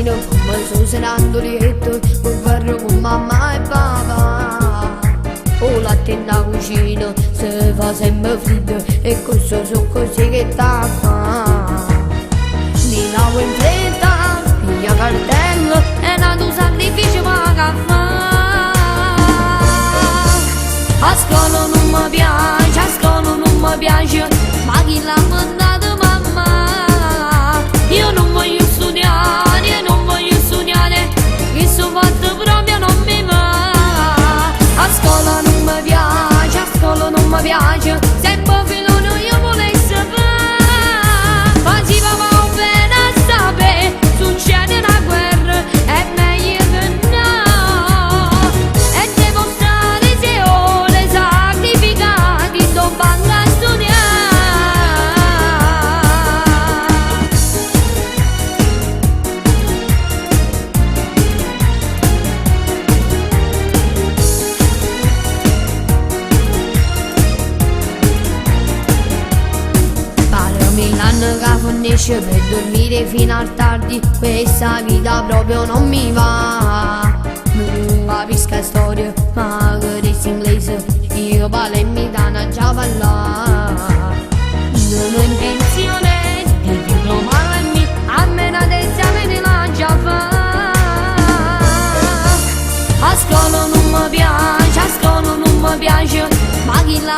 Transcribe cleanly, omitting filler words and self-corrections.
mattina come sto senando lieto, mi ferro con mamma e papà. O latte in la cucina, se fa sempre freddo, e questo so così che sta qua. Mi lavo in fretta, piglia cartello, e nato sacrificio ma fa. A scuola non mi piace, a scuola non mi piace, ma chi l'ha mandato mamma? Io non voglio studiare, io non voglio studiare, che sono fatto proprio non mi va. A scuola non mi piace, a scuola non mi piace, sempre filone io volessi fare. Ma si va bene a sapere, succede una guerra, è meglio che no. E devo stare 6 ore sacrificati, sto banco a studiare. L'anno che fornisce per dormire fino a tardi, questa vita proprio non mi va. Non capisco storia, ma che inglese, io parlo e mi danno già parlare. Non ho intenzione di diplomarmi, a meno d'esame la già fa. A scuola non mi piace, a scuola non mi piace, ma chi la